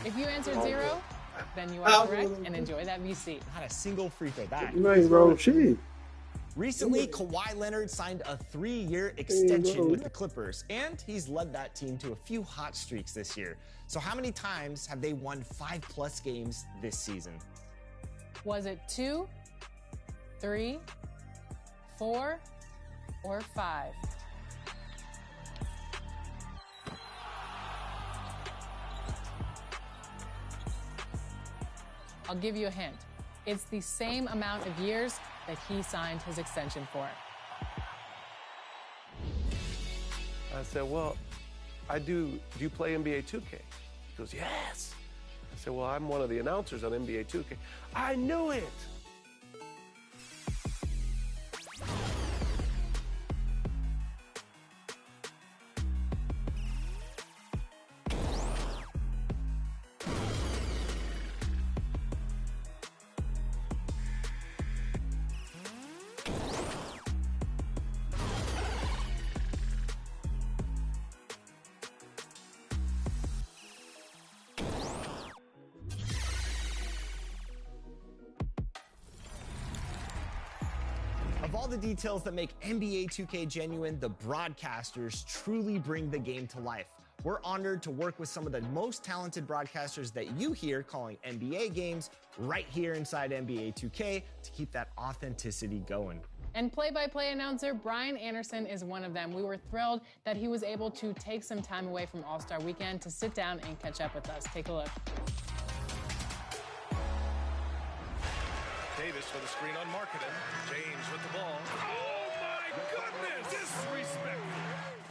If you answered 0, then you are correct, and enjoy that VC. Not a single free throw back. Recently, Kawhi Leonard signed a 3-year extension with the Clippers, and he's led that team to a few hot streaks this year. So how many times have they won 5+ games this season? Was it 2, 3, 4, or 5? I'll give you a hint. It's the same amount of years that he signed his extension for. I said, well, do you play NBA 2K? He goes, yes. I said, well, I'm one of the announcers on NBA 2K. I knew it. Of all the details that make NBA 2K genuine, the broadcasters truly bring the game to life. We're honored to work with some of the most talented broadcasters that you hear calling NBA games right here inside NBA 2K to keep that authenticity going. And play-by-play announcer Brian Anderson is one of them. We were thrilled that he was able to take some time away from All-Star Weekend to sit down and catch up with us. Take a look. Davis for the screen on Marketing. James with the ball. Oh my goodness! Disrespect.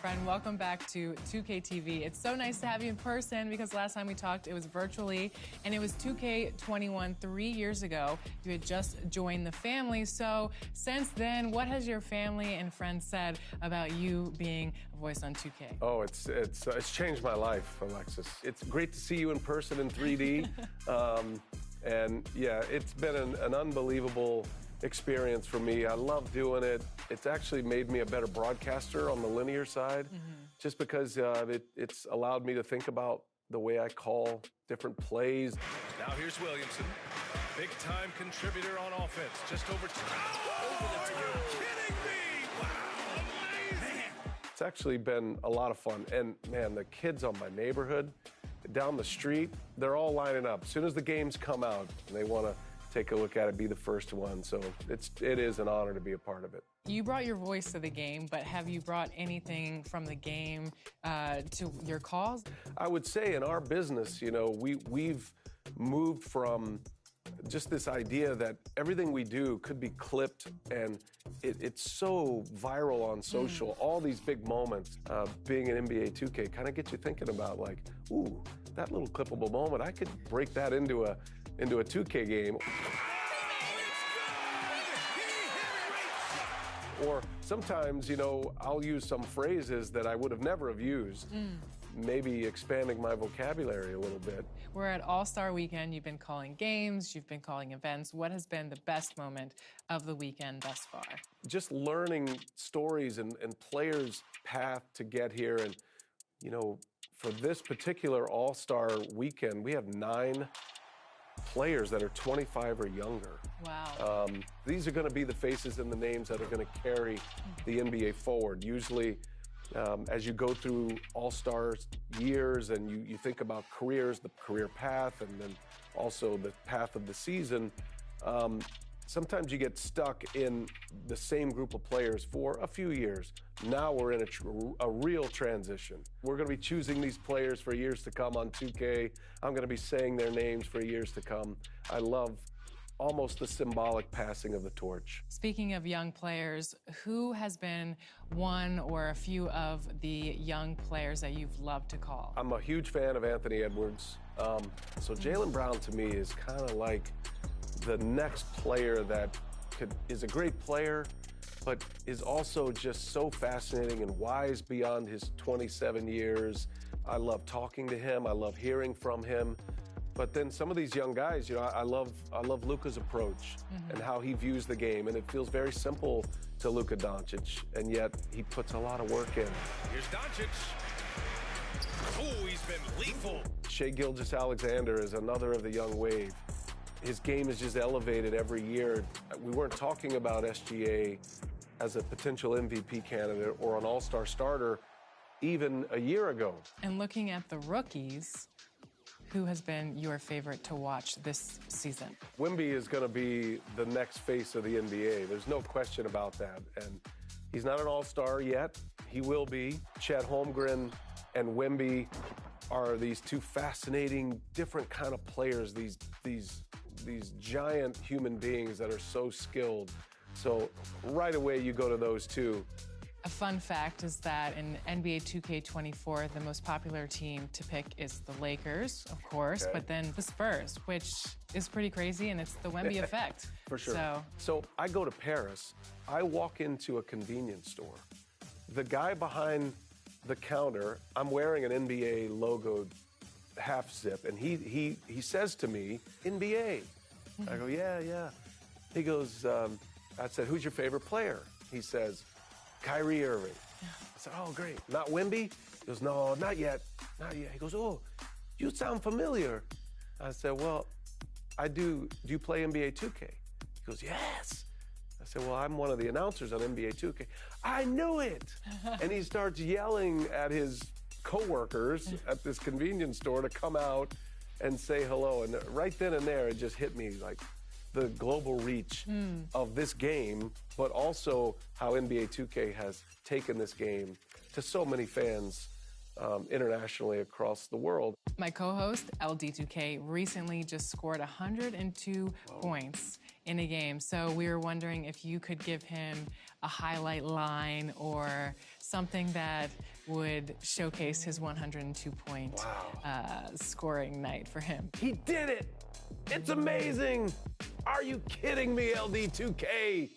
Friend, welcome back to 2K TV. It's so nice to have you in person because last time we talked, it was virtually, and it was 2K21 3 years ago. You had just joined the family. So since then, what has your family and friends said about you being a voice on 2K? Oh, it's changed my life, Alexis. It's great to see you in person in 3D. And yeah, it's been an unbelievable experience for me. I love doing it. It's actually made me a better broadcaster on the linear side, just because it's allowed me to think about the way I call different plays. Now here's Williamson, big time contributor on offense, just over two. Oh, are you kidding me? Wow, amazing! It's actually been a lot of fun. And man, the kids on my neighborhood, down the street, they're all lining up. As soon as the games come out, they want to take a look at it, be the first one. So it is an honor to be a part of it. You brought your voice to the game, but have you brought anything from the game to your calls? I would say in our business, you know, we've moved from just this idea that everything we do could be clipped, and it's so viral on social. All these big moments, being an NBA 2K kind of gets you thinking about, like, ooh, that little clippable moment, I could break that into a 2K game. Or sometimes, you know, I'll use some phrases that I would have never have used. Maybe expanding my vocabulary a little bit. We're at All-Star Weekend. You've been calling games, you've been calling events. What has been the best moment of the weekend thus far? Just learning stories and players' path to get here. And, you know, for this particular All-Star Weekend, we have 9 players that are 25 or younger. Wow. These are going to be the faces and the names that are going to carry the NBA forward. Usually, as you go through All-Star years and you think about careers, the career path, and then also the path of the season, sometimes you get stuck in the same group of players for a few years. Now we're in a real transition. We're going to be choosing these players for years to come on 2K. I'm going to be saying their names for years to come. I love almost the symbolic passing of the torch. Speaking of young players, who has been one or a few of the young players that you've loved to call? I'm a huge fan of Anthony Edwards. So Jaylen Brown to me is kind of like the next player that is a great player, but is also just so fascinating and wise beyond his 27 years. I love talking to him. I love hearing from him. But then some of these young guys, you know, I love Luka's approach and how he views the game, and it feels very simple to Luka Doncic, and yet he puts a lot of work in. Here's Doncic. Oh, he's been lethal. Shai Gilgeous-Alexander is another of the young wave. His game is just elevated every year. We weren't talking about SGA as a potential MVP candidate or an all-star starter even a year ago. And looking at the rookies, who has been your favorite to watch this season? Wemby is going to be the next face of the NBA. There's no question about that. And he's not an all-star yet. He will be. Chet Holmgren and Wemby are these two fascinating, different kind of players, these giant human beings that are so skilled. So right away you go to those two. A fun fact is that in NBA 2K24, the most popular team to pick is the Lakers, of course, but then the Spurs, which is pretty crazy, and it's the Wemby effect. For sure. So I go to Paris. I walk into a convenience store. The guy behind the counter, I'm wearing an NBA logoed half zip, and he says to me, NBA. I go, yeah. He goes, I said, who's your favorite player? He says, Kyrie Irving. I said, oh, great. Not Wemby? He goes, no, not yet. Not yet. He goes, oh, you sound familiar. I said, well, I do. Do you play NBA 2K? He goes, yes. I said, well, I'm one of the announcers on NBA 2K. I knew it. And he starts yelling at his coworkers at this convenience store to come out and say hello. And right then and there, it just hit me like the global reach of this game, but also how NBA 2K has taken this game to so many fans internationally across the world. My co-host, LD2K, recently just scored 102 points in a game. So we were wondering if you could give him a highlight line or something that would showcase his 102-point scoring night for him. He did it! It's amazing! Are you kidding me, LD2K?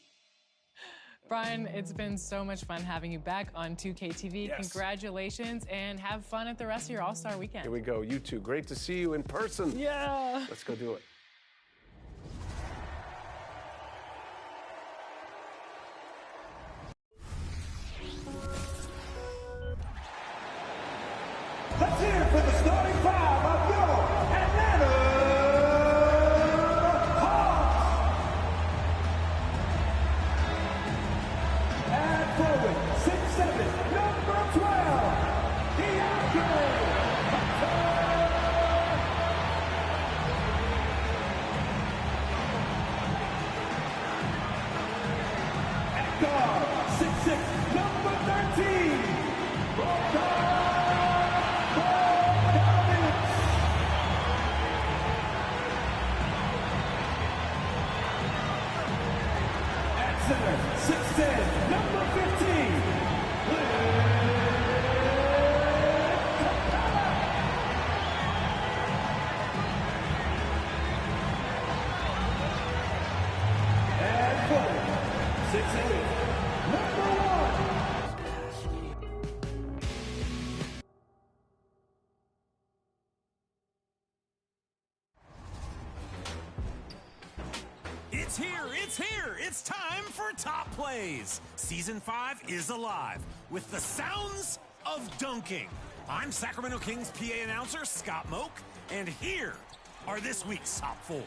Brian, it's been so much fun having you back on 2K TV. Yes. Congratulations, and have fun at the rest of your All-Star weekend. Here we go. You too. Great to see you in person. Yeah. Let's go do it. Let's hear it for the starting five of your Atlanta Hawks. And forward, 6'7", number 12, DeAndre. At guard, 6'6", number 13, center, 6'10", number 15. And forward, 6'8", number 1. It's here! It's time for Top Plays! Season 5 is alive with the sounds of dunking. I'm Sacramento Kings PA announcer Scott Moak, and here are this week's top 4.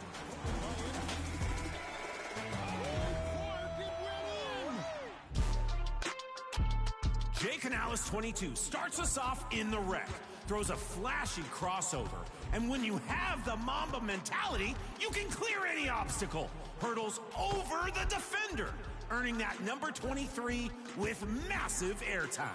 Jay Canales, 22, starts us off in the wreck, throws a flashy crossover, and when you have the Mamba mentality, you can clear any obstacle. Hurdles over the defender, earning that number 23 with massive airtime.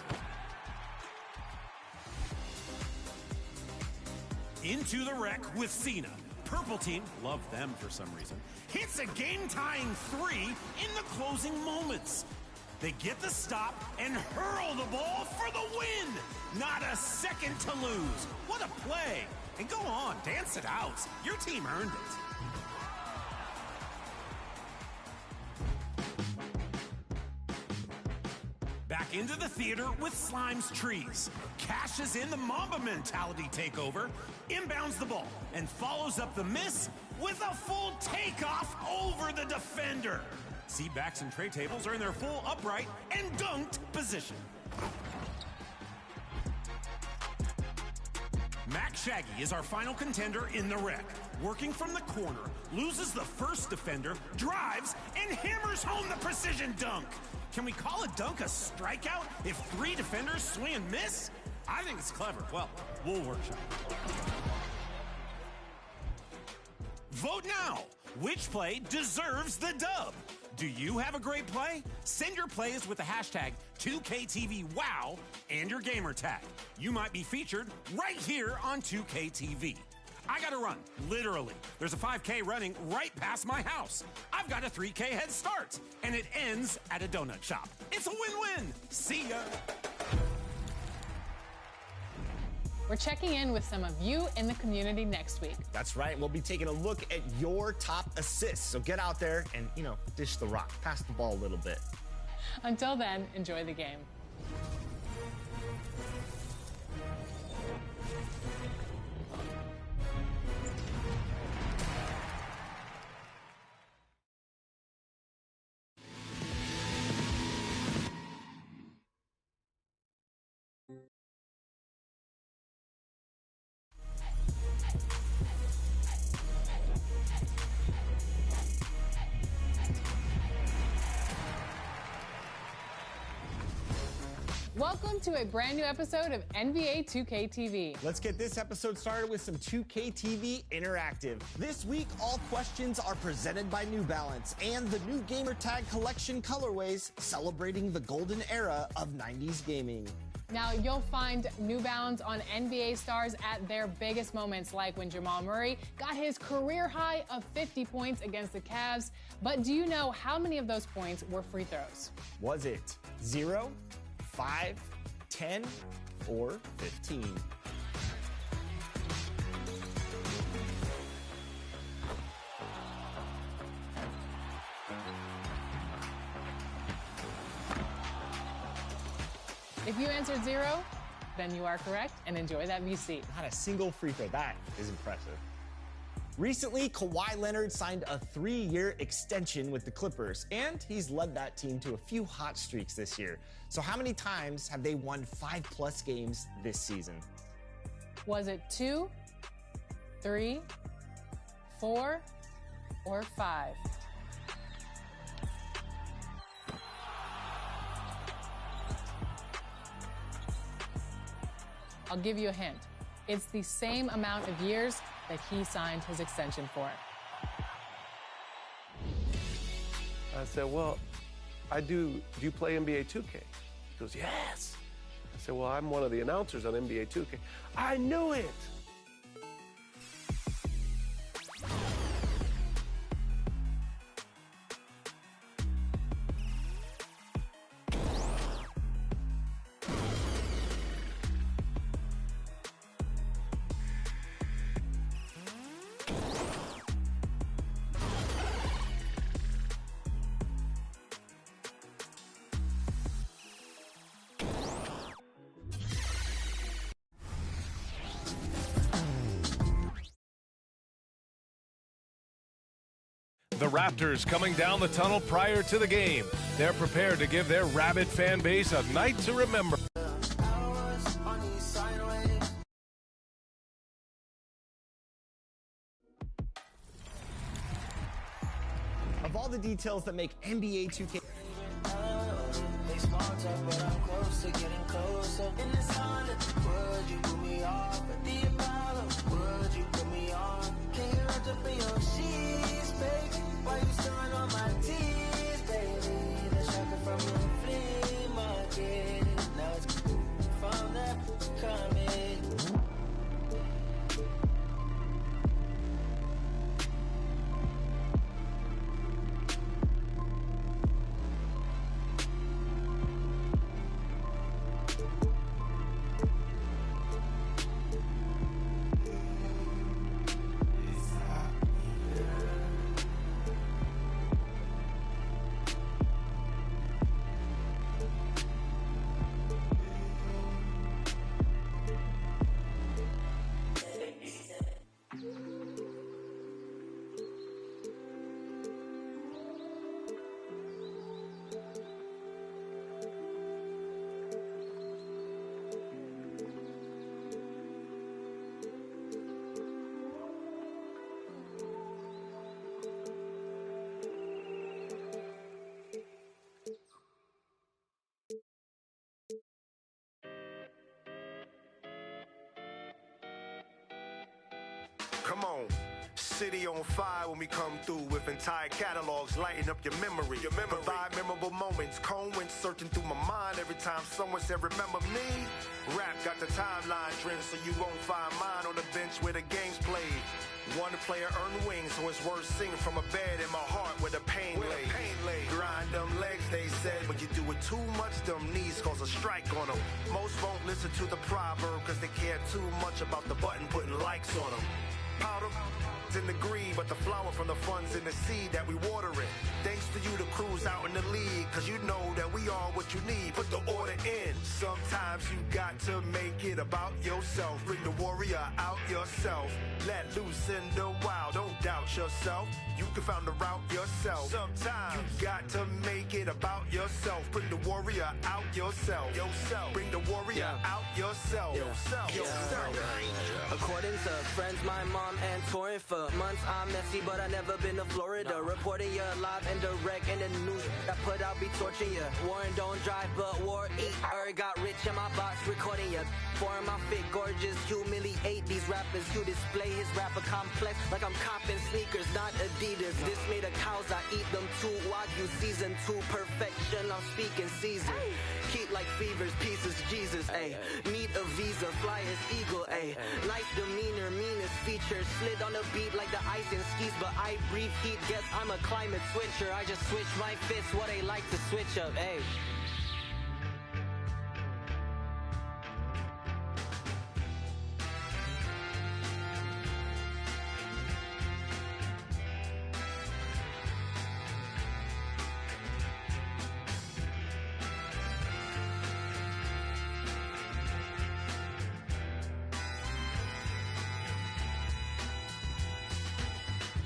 Into the wreck with Cena. Purple team, love them for some reason, hits a game-tying 3 in the closing moments. They get the stop and hurl the ball for the win. Not a second to lose. What a play. And go on, dance it out. Your team earned it. Back into the theater with Slime's trees. Cashes in the Mamba mentality takeover, inbounds the ball, and follows up the miss with a full takeoff over the defender. Seat backs and tray tables are in their full upright and dunked position. Max Shaggy is our final contender in the wreck. Working from the corner, loses the first defender, drives, and hammers home the precision dunk. Can we call a dunk a strikeout if 3 defenders swing and miss? I think it's clever. Well, we'll workshop. Vote now. Which play deserves the dub? Do you have a great play? Send your plays with the hashtag 2KTVWOW and your gamer tag. You might be featured right here on 2KTV. I gotta run, literally. There's a 5K running right past my house. I've got a 3K head start, and it ends at a donut shop. It's a win-win. See ya. We're checking in with some of you in the community next week. That's right. We'll be taking a look at your top assists. So get out there and, dish the rock. Pass the ball a little bit. Until then, enjoy the game. Welcome to a brand new episode of NBA 2K TV. Let's get this episode started with some 2K TV Interactive. This week, all questions are presented by New Balance and the new gamer tag collection colorways celebrating the golden era of 90s gaming. Now, you'll find New Balance on NBA stars at their biggest moments, like when Jamal Murray got his career high of 50 points against the Cavs. But do you know how many of those points were free throws? Was it 0, 5, 10, or 15? If you answered 0, then you are correct, and enjoy that VC. Not a single free throw. That is impressive. Recently, Kawhi Leonard signed a 3-year extension with the Clippers, and he's led that team to a few hot streaks this year. So how many times have they won 5+ games this season? Was it 2, 3, 4, or 5? I'll give you a hint. It's the same amount of years that he signed his extension for. I said, well, I do. Do you play NBA 2K? He goes, yes. I said, well, I'm one of the announcers on NBA 2K. I knew it. The Raptors coming down the tunnel prior to the game. They're prepared to give their rabid fan base a night to remember. Of all the details that make NBA 2K... zone. City on fire when we come through with entire catalogs lighting up your memory. Provide memorable moments, cones searching through my mind every time someone said remember me. Rap got the timeline trend so you won't find mine on the bench where the game's played. One player earned wings, so it's worth singing from a bed in my heart where the pain lay. Grind them legs, they said, but you do it too much, them knees cause a strike on them. Most won't listen to the proverb cause they care too much about the button putting likes on them. Powder in the green, but the flower from the funds in the seed that we water it. Thanks to you, the crew's out in the league, cause you know that we are what you need. Put the order in. Sometimes you got to make it about yourself. Bring the warrior out yourself. Let loose in the wild, don't doubt yourself. You can find the route yourself. Sometimes you got to make it about yourself. Bring the warrior out yourself. Bring the warrior out yourself. According to friends, my mom and touring for months, I'm messy, but I never been to Florida. Reporting you live and direct in the news I put out be torturing you. Warren don't drive, but war eat. Got rich in my box recording you. Foreign my fit, gorgeous, humiliate these rappers who display his rapper complex like I'm copping sneakers, not Adidas. This made of cows, I eat them too. Wagyu season 2 perfection, I'm speaking season. Keep like fevers, pieces, Jesus, ayy. Need a visa, fly as eagle, ayy. Nice demeanor, meanest features. Slid on the beat like the ice and skis, but I breathe heat. Guess I'm a climate switcher. I just switch my fists, what they like to switch up, ayy.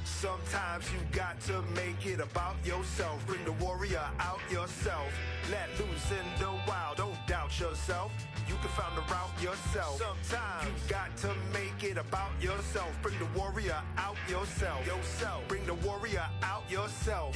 Sometimes you got to make it about yourself. Bring the warrior out yourself. Let loose in the wild, don't doubt yourself. You can find the route yourself. Sometimes you got to make it about yourself. Bring the warrior out yourself. Bring the warrior out yourself.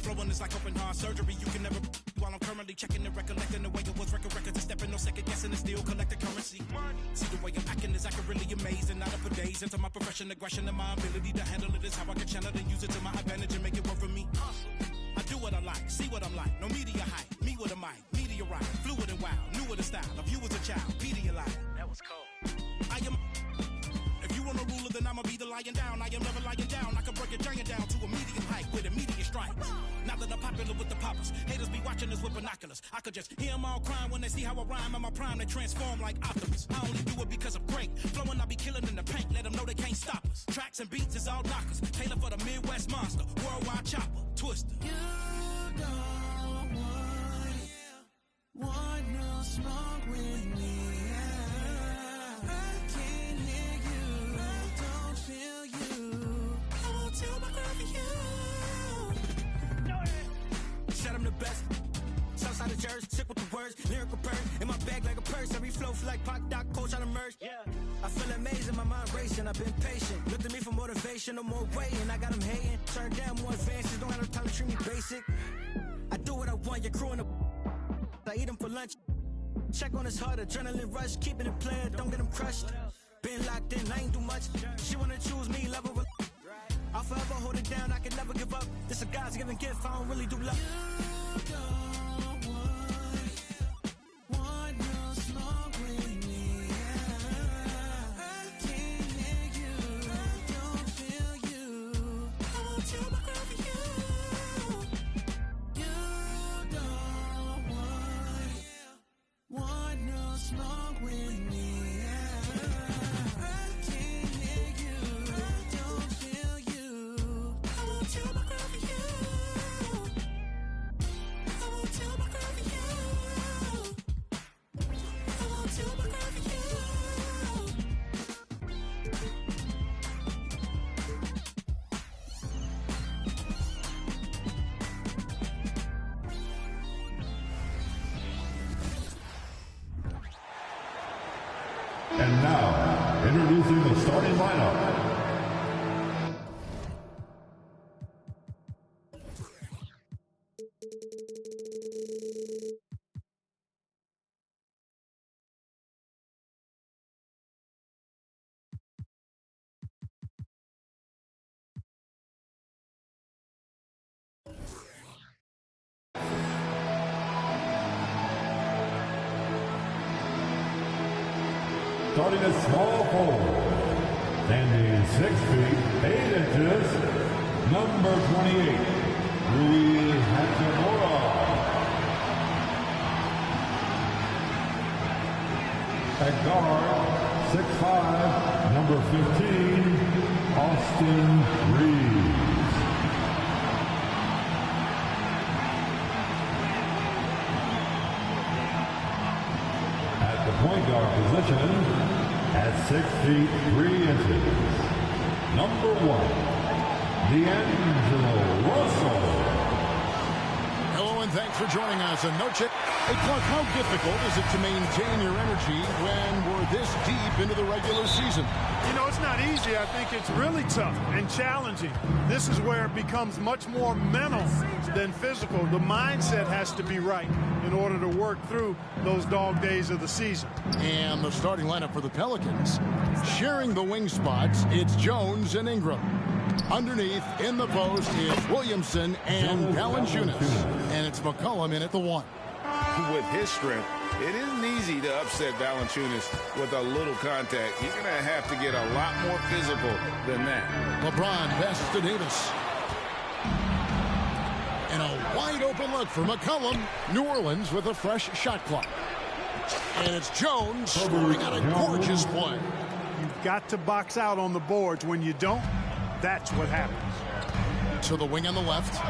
Flowing is like open heart surgery. You can never while I'm currently checking and recollecting the way it was records and stepping, no second guessing and still collecting currency. See the way I'm acting is acting really amazing. Not up for days into my profession, aggression, and my ability to handle it is how I can channel it and use it to my advantage and make it work for me. I do what I like, see what I'm like. No media hype, me with a mic, meteorite, fluid and wild, new with a style. Of you as a child, Pedialyte. That was cold. I am. If you want a ruler, then I'ma be the lying down. I am never lying down. I can break a giant down to a medium height with immediate strike. Now that I'm popular with the poppers, haters be watching us with binoculars. I could just hear them all crying when they see how I rhyme. In my prime, they transform like Optimus. I only do it because I'm great. Flowing, I be killing in the paint. Let them know they can't stop us. Tracks and beats is all knockers. Taylor for the Midwest monster. Worldwide chopper. Twister. You don't want no smoke with me. I can't hear you. I don't feel you. I won't tell my girl for you. Said I'm the best. Southside of Jersey, sick with the words, lyrical purse. In my bag like a purse, every flow feel like Pac, Doc, Coach, I emerge. Yeah. I feel amazing, my mind racing, I've been patient. Look to me for motivation, no more waiting. I got them hating, turn down more advances, don't have no time to treat me basic. I do what I want, your crew in the I eat them for lunch. Check on his heart, adrenaline rush, keeping it player, don't get him crushed. Been locked in, I ain't do much. She wanna choose me, love her. I'll forever hold it down, I can never give up. This a God's given gift, I don't really do love. You don't want no smoke with me. I can't hear you, don't feel you. I won't tell my girl for you. You don't want no smoke with me. I can't hear you, don't feel you. I won't tell my girl for you. I won't tell my girl for you. I won't tell my girl for you. And now, introducing the starting lineup. Starting at small forward, standing 6 feet 8 inches, number 28, Rui Hachimura. At guard, 6'5", number 15, Austin Reeves. At the point guard position, at 6 feet 3 inches, number 1, D'Angelo Russell. Hello and thanks for joining us. And Noche, hey Clark, how difficult is it to maintain your energy when we're this deep into the regular season? You know, it's not easy. I think it's really tough and challenging. This is where it becomes much more mental than physical. The mindset has to be right in order to work through those dog days of the season. And the starting lineup for the Pelicans, sharing the wing spots, it's Jones and Ingram. Underneath, in the post, is Williamson and Valanciunas. And it's McCollum in at the 1. With his strength, it isn't easy to upset Valanciunas with a little contact. He's going to have to get a lot more physical than that. LeBron passes to Davis. And a wide open look for McCollum. New Orleans with a fresh shot clock. And it's Jones scoring on a gorgeous play. You've got to box out on the boards. When you don't, that's what happens. To the wing on the left.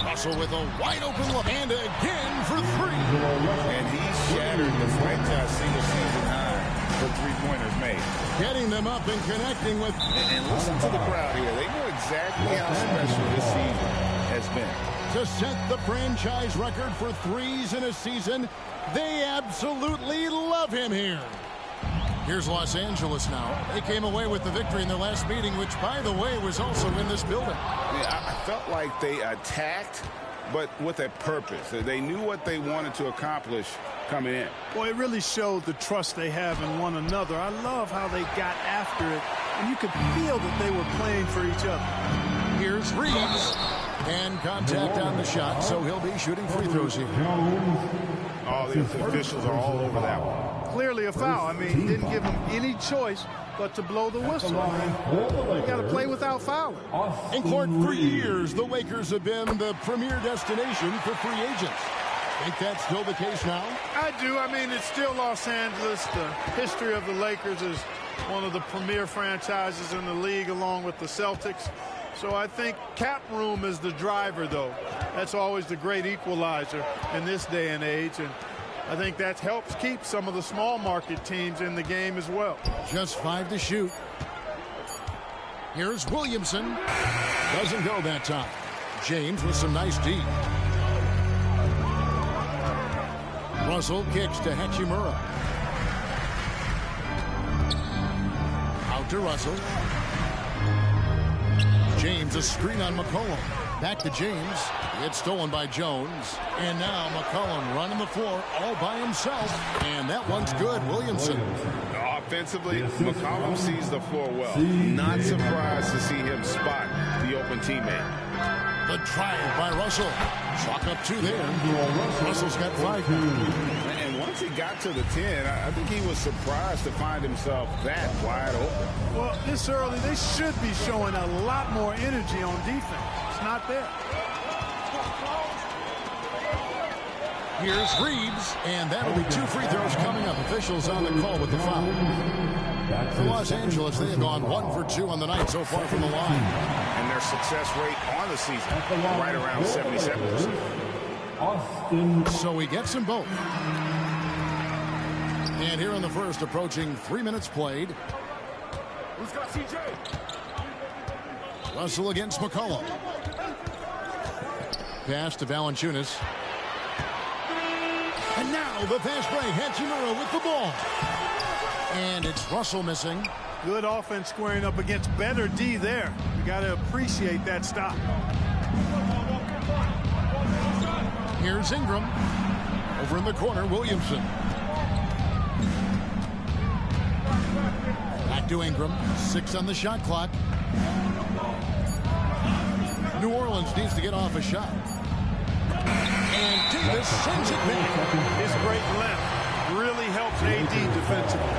Russell with a wide open look. And again for 3. And he shattered the franchise single-season high for three-pointers made. Getting them up and connecting with... And listen to the crowd here. They know exactly how special this season has been. To set the franchise record for threes in a season, they absolutely love him here. Here's Los Angeles now. They came away with the victory in their last meeting, which, by the way, was also in this building. Yeah, I felt like they attacked, but with a purpose. They knew what they wanted to accomplish coming in. Well, it really showed the trust they have in one another. I love how they got after it, and you could feel that they were playing for each other. Here's Reeves. And contact on the shot, so he'll be shooting free throws here. All the officials are all over that one. Clearly a foul. I mean, he didn't give him any choice but to blow the whistle. You got to play without fouling. And Clark, for years, the Lakers have been the premier destination for free agents. Think that's still the case now? I do. I mean, it's still Los Angeles. The history of the Lakers is one of the premier franchises in the league, along with the Celtics. So I think cap room is the driver, though. That's always the great equalizer in this day and age. And I think that helps keep some of the small market teams in the game as well. Just 5 to shoot. Here's Williamson. Doesn't go that time. James with some nice D. Russell kicks to Hachimura. to Russell. James, a screen on McCollum. Back to James. It's stolen by Jones. And now McCollum running the floor all by himself. And that one's good. Williamson. Offensively, McCollum sees the floor well. Not surprised to see him spot the open teammate. The drive by Russell. Chalk up 2 there. Russell's got 5 now. And once he got to the 10, I think he was surprised to find himself that wide open. Well, this early, they should be showing a lot more energy on defense. It's not there. Here's Reeves, and that'll be 2 free throws coming up. Officials on the call with the foul. For Los Angeles, they have gone 1 for 2 on the night so far from the line. And their success rate on the season, right around 77%. So he gets them both. And here in the first, approaching 3 minutes played. Who's got CJ? Russell against McCollum. Pass to Valanciunas. And now the fast break. Hachimura with the ball. And it's Russell missing. Good offense squaring up against better D there. You got to appreciate that stop. Here's Ingram. Over in the corner, Williamson. Back to Ingram. 6 on the shot clock. New Orleans needs to get off a shot. And Davis sends it back. His great length really helps AD defensively.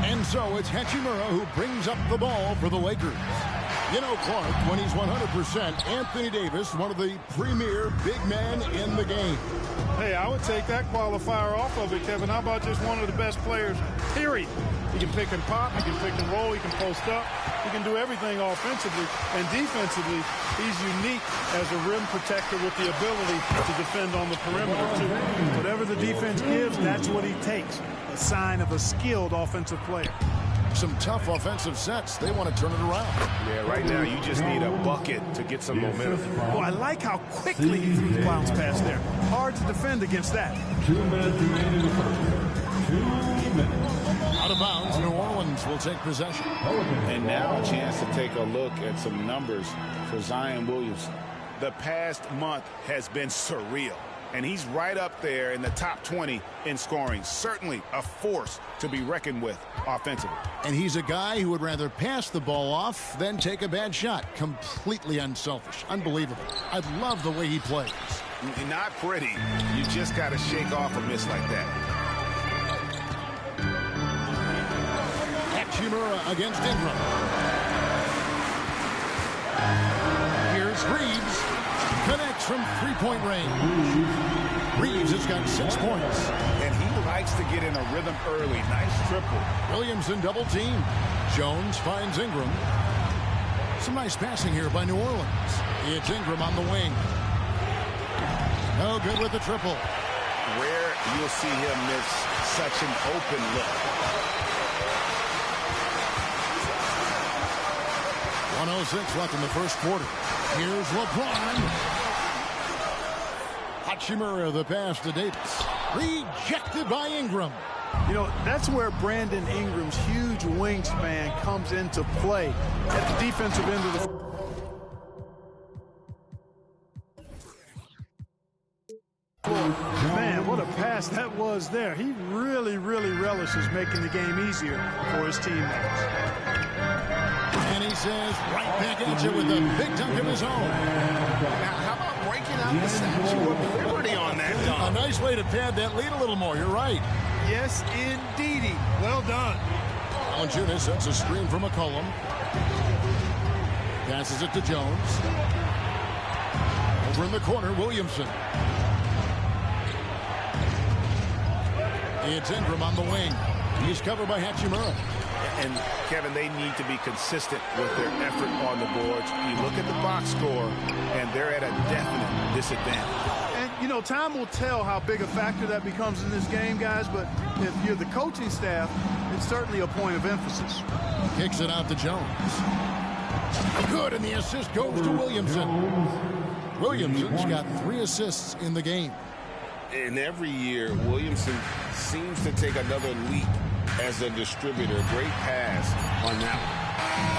And so it's Hachimura who brings up the ball for the Lakers. You know, Clark, when he's 100%, Anthony Davis, one of the premier big men in the game. Hey, I would take that qualifier off of it, Kevin. How about just one of the best players, period? He can pick and pop, he can pick and roll, he can post up, he can do everything offensively. And defensively, he's unique as a rim protector with the ability to defend on the perimeter, too. Whatever the defense gives, that's what he takes. A sign of a skilled offensive player. Some tough offensive sets. They want to turn it around. Yeah, right now you just need a bucket to get some momentum. Well, I like how quickly he threw the bounce pass there. Hard to defend against that. 2 minutes remaining in the first. 2 minutes. Out of bounds, New Orleans will take possession. And now a chance to take a look at some numbers for Zion Williamson. The past month has been surreal. And he's right up there in the top 20 in scoring. Certainly a force to be reckoned with offensively. And he's a guy who would rather pass the ball off than take a bad shot. Completely unselfish. Unbelievable. I love the way he plays. Not pretty. You just got to shake off a miss like that. Hachimura against Ingram. Here's Reeves. Connects from three-point range. Reeves has got 6 points. And he likes to get in a rhythm early. Nice triple. Williamson double team. Jones finds Ingram. Some nice passing here by New Orleans. It's Ingram on the wing. No good with the triple. Rare you'll see him miss such an open look. 1:06 left in the first quarter. Here's LeBron. Hachimura, the pass to Davis. Rejected by Ingram. You know, that's where Brandon Ingram's huge wingspan comes into play at the defensive end of the... Man, what a pass that was there. He really relishes making the game easier for his teammates. And he says, right back at you with a big dunk of his own. Now, how about breaking out the Statue of Liberty on that dunk? A nice way to pad that lead a little more. You're right. Yes, indeedy. Well done. Valanciunas sets a screen from McCollum. Passes it to Jones. Over in the corner, Williamson. It's Ingram on the wing. He's covered by Hachimura. And, Kevin, they need to be consistent with their effort on the boards. You look at the box score, and they're at a definite disadvantage. And, you know, time will tell how big a factor that becomes in this game, guys, but if you're the coaching staff, it's certainly a point of emphasis. Kicks it out to Jones. Good, and the assist goes to Williamson. Williamson's got 3 assists in the game. And every year, Williamson seems to take another leap as a distributor. Great pass on that one.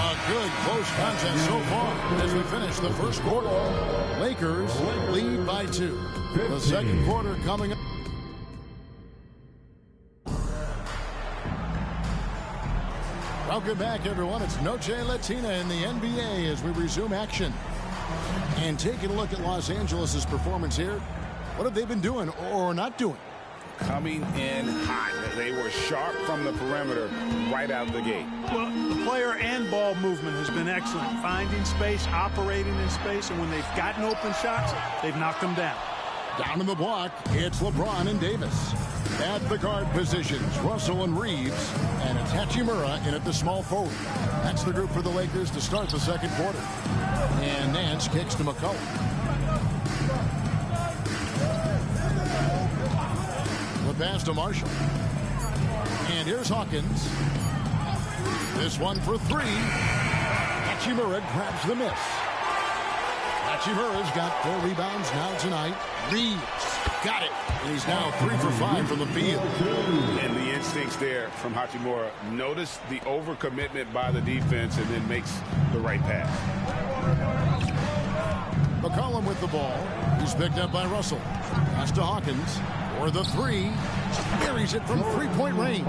A good close contest so far as we finish the first quarter. Lakers lead by 2. The second quarter coming up. Welcome back, everyone. It's Noche Latina in the NBA as we resume action. And taking a look at Los Angeles' performance here. What have they been doing or not doing? Coming in hot. They were sharp from the perimeter right out the gate. Well, the player and ball movement has been excellent. Finding space, operating in space, and when they've gotten open shots, they've knocked them down. Down in the block, it's LeBron and Davis. At the guard positions, Russell and Reeves, and it's Hachimura in at the small forward. That's the group for the Lakers to start the second quarter. And Nance kicks to McCollum. The pass to Marshall. And here's Hawkins. This one for 3. Hachimura grabs the miss. Hachimura's got 4 rebounds now tonight. Reeves got it. And he's now 3 for 5 from the field. And the instincts there from Hachimura. Notice the overcommitment by the defense and then makes the right pass. McCollum with the ball. He's picked up by Russell. Pass to Hawkins. For the 3. Buries it from 3-point range.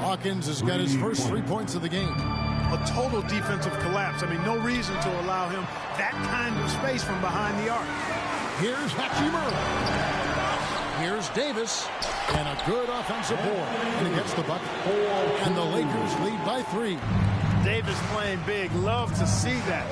Hawkins has got his first 3 points of the game. A total defensive collapse. I mean, no reason to allow him that kind of space from behind the arc. Here's Hachimura. Here's Davis. And a good offensive board. And he gets the bucket. And the Lakers lead by 3. Davis playing big. Love to see that.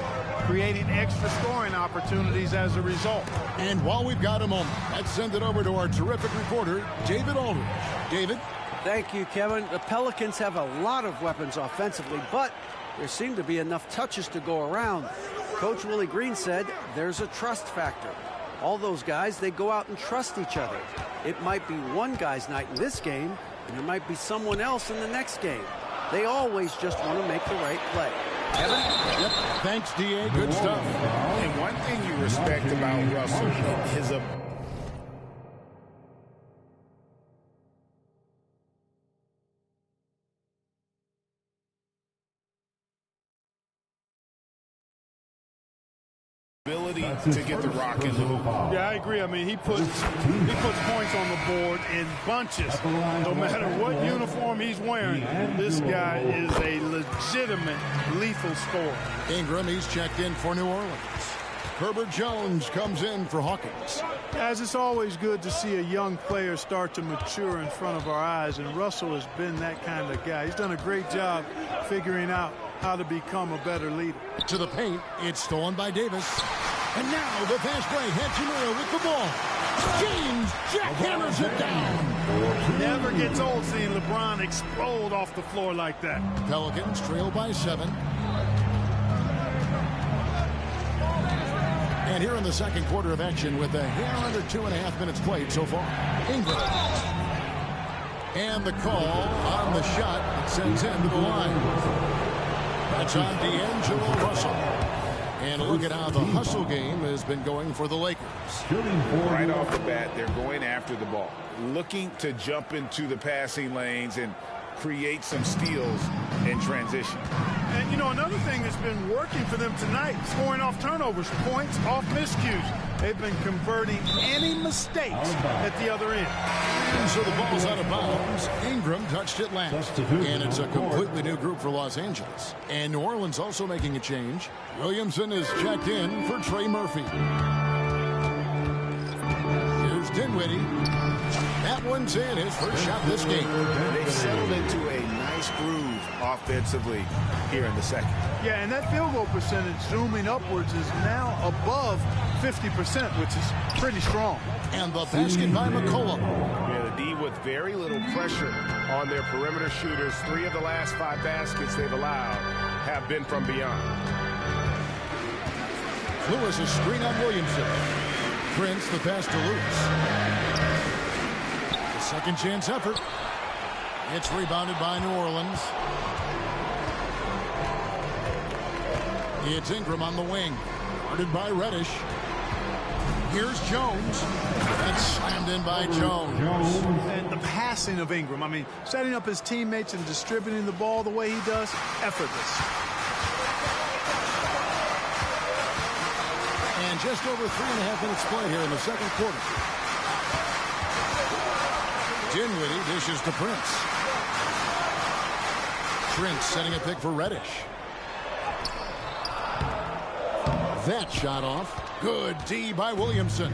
Creating extra scoring opportunities as a result. And while we've got a moment, let's send it over to our terrific reporter, David Aldridge. David? Thank you, Kevin. The Pelicans have a lot of weapons offensively, but there seem to be enough touches to go around. Coach Willie Green said there's a trust factor. All those guys, they go out and trust each other. It might be one guy's night in this game, and there might be someone else in the next game. They always just want to make the right play. Kevin? Yep. Thanks, D.A. Good stuff. And one thing you respect about Russell, his ability to get the rock in the hoop. Yeah, I agree. I mean, he puts points on the board in bunches. No matter what uniform he's wearing, this guy is a legitimate lethal scorer. Ingram, he's checked in for New Orleans. Herbert Jones comes in for Hawkins. Guys, it's always good to see a young player start to mature in front of our eyes, and Russell has been that kind of guy. He's done a great job figuring out how to become a better leader. To the paint, it's stolen by Davis. And now the fast break. Hachimura with the ball. James jackhammers it down. Never gets old seeing LeBron explode off the floor like that. Pelicans trail by 7. And here in the second quarter of action with a hair under 2.5 minutes played so far. Ingram. And the call on the shot that sends him to the line. That's on D'Angelo Russell. And look at how the hustle game has been going for the Lakers. Right off the bat, they're going after the ball, looking to jump into the passing lanes and create some steals in transition. And, you know, another thing that's been working for them tonight, scoring off turnovers, points off miscues. They've been converting any mistakes at the other end. And so the ball's out of bounds. Ingram touched it last. And it's a completely new group for Los Angeles. And New Orleans also making a change. Williamson is checked in for Trey Murphy. Here's Dinwiddie. That one's in, his first shot this game. They've settled into a nice groove offensively here in the second. Yeah, and that field goal percentage zooming upwards is now above 50%, which is pretty strong. And the basket by McCollum. Yeah, the D with very little pressure on their perimeter shooters. 3 of the last 5 baskets they've allowed have been from beyond. Lewis is screen on Williamson. Prince the pass to Lewis. The second chance effort. It's rebounded by New Orleans. It's Ingram on the wing. Guarded by Reddish. Here's Jones. And slammed in in by Jones. And the passing of Ingram, I mean, setting up his teammates and distributing the ball the way he does, effortless. And just over 3.5 minutes play here in the second quarter. Dinwiddie dishes to Prince. Prince setting a pick for Reddish. That shot off. Good D by Williamson.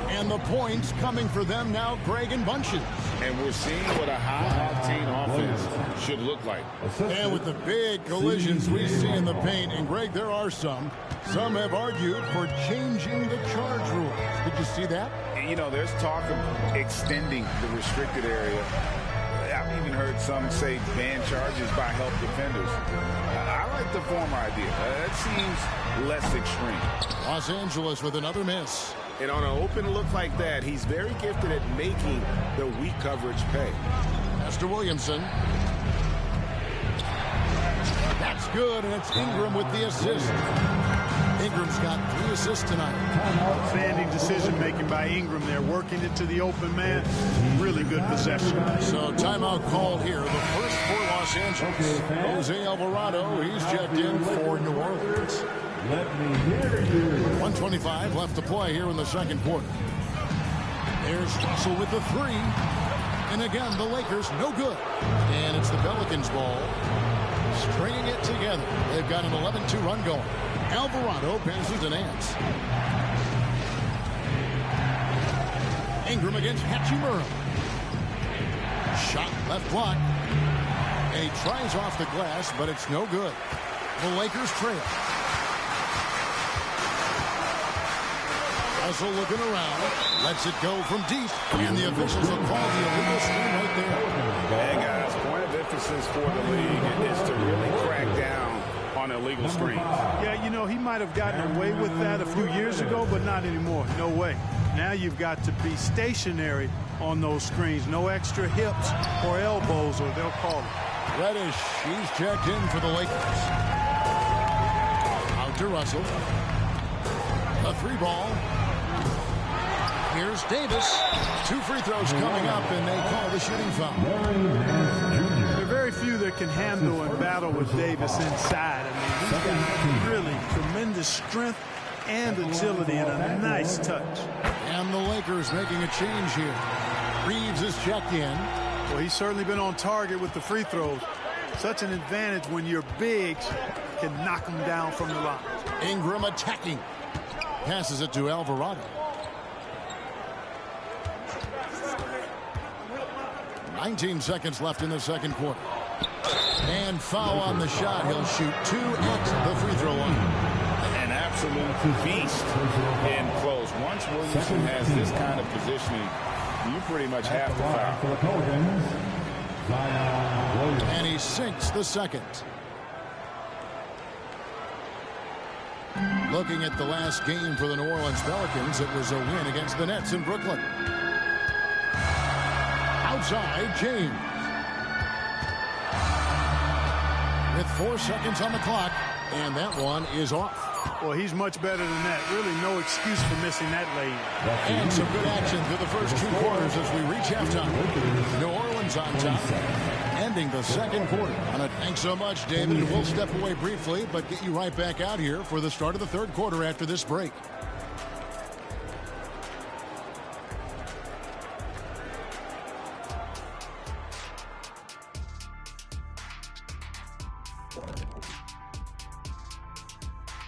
And the points coming for them now, Greg and bunches. And we're seeing what a high-octane offense should look like. And with the big collisions we see in the paint, and Greg, there are some. Some have argued for changing the charge rules. Did you see that? You know, there's talk of extending the restricted area. I've even heard some say ban charges by help defenders. I like the former idea. That seems less extreme. Los Angeles with another miss. And on an open look like that, he's very gifted at making the weak coverage pay. Mr. Williamson. That's good, and it's Ingram with the assist. Ingram's got 3 assists tonight. Outstanding decision-making by Ingram there, working it to the open man. Really good possession. So timeout called here. The first for Los Angeles. Jose Alvarado, he's checked in for New Orleans. Let me hear you. 1:25 left to play here in the second quarter. There's Russell with the 3. And again, the Lakers, no good. And it's the Pelicans' ball. Stringing it together. They've got an 11-2 run going. Alvarado passes to Nance. Ingram against Hachimura. Shot left block. And he tries off the glass, but it's no good. The Lakers trail. Russell looking around. Lets it go from deep. And the officials will call the illegal screen right there. Hey, guys, point of emphasis for the league is to really crack down on illegal screens. Yeah, you know, he might have gotten away with that a few years ago, but not anymore. No way. Now you've got to be stationary on those screens. No extra hips or elbows, or they'll call it. Reddish, he's checked in for the Lakers. Out to Russell. A 3 ball. Here's Davis. 2 free throws coming up, and they call the shooting foul. There are very few that can handle and battle with Davis inside. I mean, he's got really tremendous strength and agility and a nice touch. And the Lakers making a change here. Reeves is checked in. Well, he's certainly been on target with the free throws. Such an advantage when your bigs can knock them down from the line. Ingram attacking. Passes it to Alvarado. 19 seconds left in the second quarter. And foul on the shot. He'll shoot 2 at the free throw line. An absolute beast in close. Once Williamson has this kind of positioning, you pretty much have to foul. And he sinks the second. Looking at the last game for the New Orleans Pelicans, it was a win against the Nets in Brooklyn. Outside, James. With 4 seconds on the clock, and that one is off. Well, he's much better than that. Really no excuse for missing that lane. And some good action through the first 2 quarters as we reach halftime. New Orleans on top, ending the second quarter. Thanks so much, David. We'll step away briefly, but get you right back out here for the start of the third quarter after this break.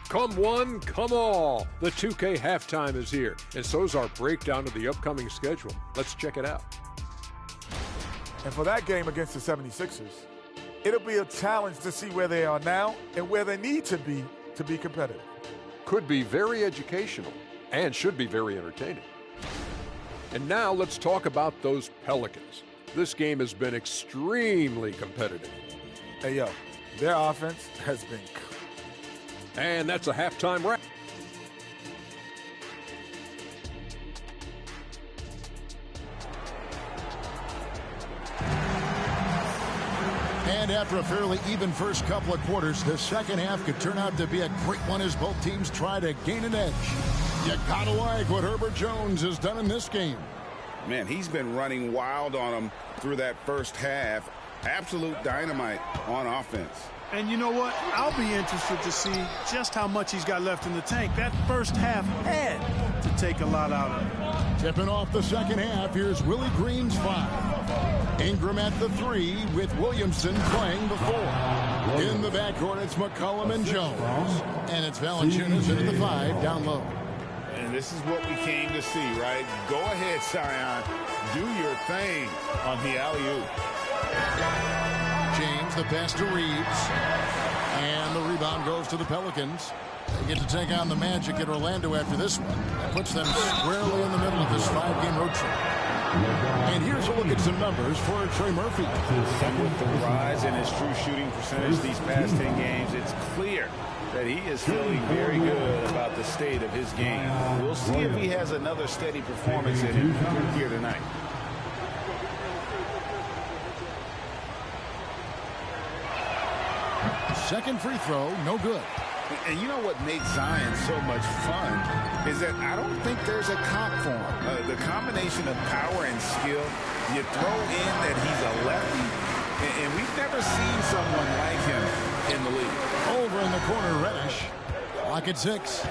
Come one, come all. The 2K halftime is here, and so is our breakdown of the upcoming schedule. Let's check it out. And for that game against the 76ers, it'll be a challenge to see where they are now and where they need to be competitive. Could be very educational and should be very entertaining. And now let's talk about those Pelicans. This game has been extremely competitive. Hey, yo, their offense has been. And that's a halftime wrap. And after a fairly even first couple of quarters, the second half could turn out to be a great one as both teams try to gain an edge. You gotta like what Herbert Jones has done in this game. Man, he's been running wild on them through that first half. Absolute dynamite on offense. And you know what? I'll be interested to see just how much he's got left in the tank. That first half had to take a lot out of him. Tipping off the second half, here's Willie Green's 5. Ingram at the 3 with Williamson playing the 4. In the backcourt, it's McCollum and Jones. And it's Valanciunas into the 5 down low. And this is what we came to see, right? Go ahead, Sion. Do your thing on the alley-oop. James, the pass to Reeves. And the rebound goes to the Pelicans. They get to take on the Magic at Orlando after this one. That puts them squarely in the middle of this 5-game road trip. And here's a look at some numbers for Trey Murphy. And with the rise in his true shooting percentage these past 10 games, it's clear that he is feeling very good about the state of his game. We'll see if he has another steady performance in him here tonight. Second free throw, no good. And you know what makes Zion so much fun is that I don't think there's a comp for him. The combination of power and skill, you throw in that he's a lefty, and we've never seen someone like him in the league. Over in the corner, Reddish. Clock at 6.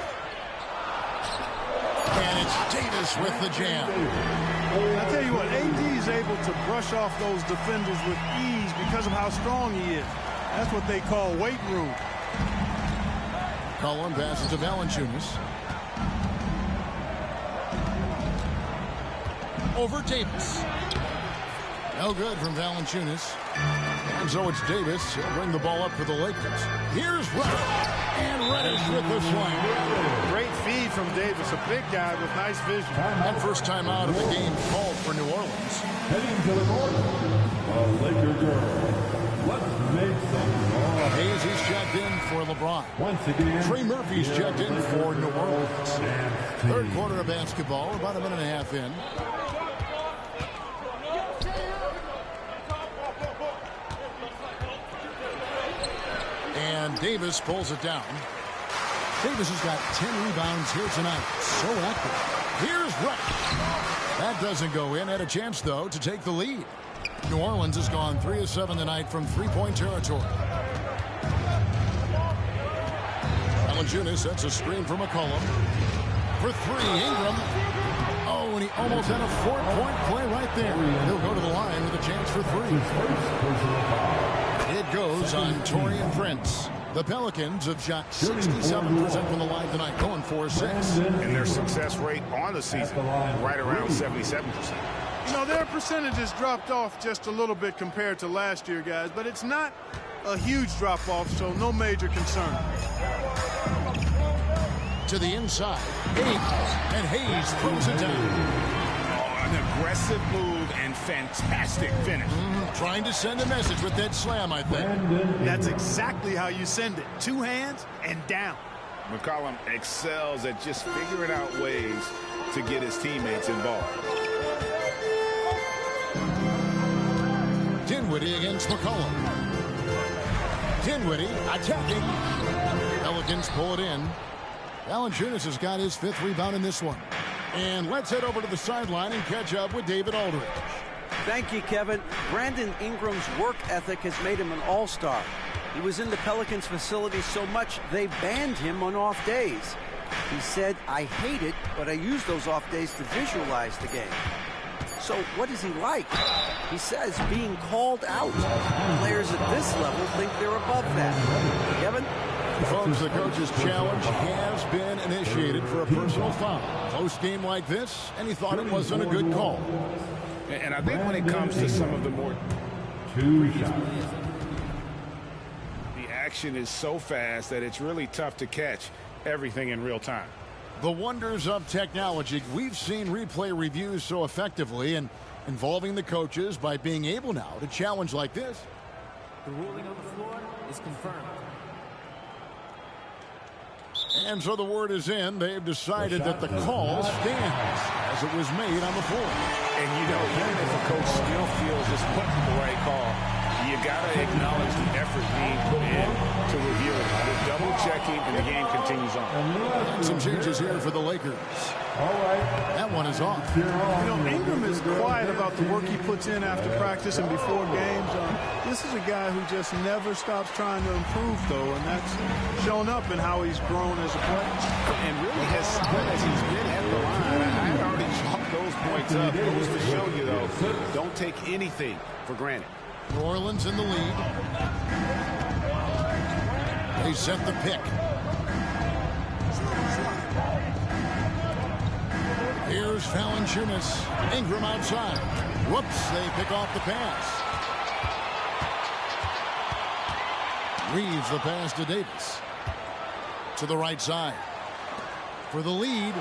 And it's Davis with the jam. I tell you what, AD is able to brush off those defenders with ease because of how strong he is. That's what they call weight room. Cullen passes to Valanciunas. Over Davis. No good from Valanciunas. And so it's Davis. He'll bring the ball up for the Lakers. Here's Reddish. And Reddish with the slam. Great feed from Davis. A big guy with nice vision. And first time out of the game called for New Orleans. Heading to the north, the Laker girl. Let's make some noise. Hayes, he's checked in for LeBron. Once again, Trey Murphy's checked in for New Orleans. Third quarter of basketball, about a minute and a half in. And Davis pulls it down. Davis has got 10 rebounds here tonight. So active. Here's Reddish. That doesn't go in. Had a chance, though, to take the lead. New Orleans has gone 3 of 7 tonight from three-point territory. Valanciunas sets a screen for McCollum. For 3, Ingram. Oh, and he almost had a 4-point play right there. He'll go to the line with a chance for 3. It goes on Taurean Prince. The Pelicans have shot 67% from the line tonight, going 4-6. And their success rate on the season, right around 77%. You know, their percentages dropped off just a little bit compared to last year, guys, but it's not a huge drop-off, so no major concern. To the inside, Hayes, and Hayes throws it down. An aggressive move and fantastic finish. Trying to send a message with that slam, I think. That's exactly how you send it. 2 hands and down. McCollum excels at just figuring out ways to get his teammates involved. Dinwiddie against McCollum. Dinwiddie attacking. Pelicans pull it in. Valanciunas has got his 5th rebound in this one. And let's head over to the sideline and catch up with David Aldridge. Thank you, Kevin. Brandon Ingram's work ethic has made him an all-star. He was in the Pelicans facility so much they banned him on off days. He said, "I hate it, but I use those off days to visualize the game." So what is he like? He says being called out. Players at this level think they're above that. Kevin? Folks, the coach's challenge has been initiated for a personal foul. Close game like this, and he thought it wasn't a good call. And I think when it comes to some of the more... 2 shots. The action is so fast that it's really tough to catch everything in real time. The wonders of technology. We've seen replay reviews so effectively and involving the coaches by being able now to challenge like this. The ruling on the floor is confirmed. And so the word is in. They've decided that the call stands as it was made on the floor. And, you know, even if a coach still feels this wasn't the right call, You got to acknowledge the effort being put in to reveal it. They're double-checking, and the game continues on. And some changes here for the Lakers. That one is off. You know, Ingram is quiet about the work he puts in after practice and before games. This is a guy who just never stops trying to improve, though, and that's shown up in how he's grown as a player. And really, as good as he's been at the line, I had already chalked those points up. Goes to show you, though, don't take anything for granted. New Orleans in the lead. They set the pick. Here's Valanciunas. Ingram outside. Whoops, they pick off the pass. Reeves the pass to Davis. To the right side. For the lead.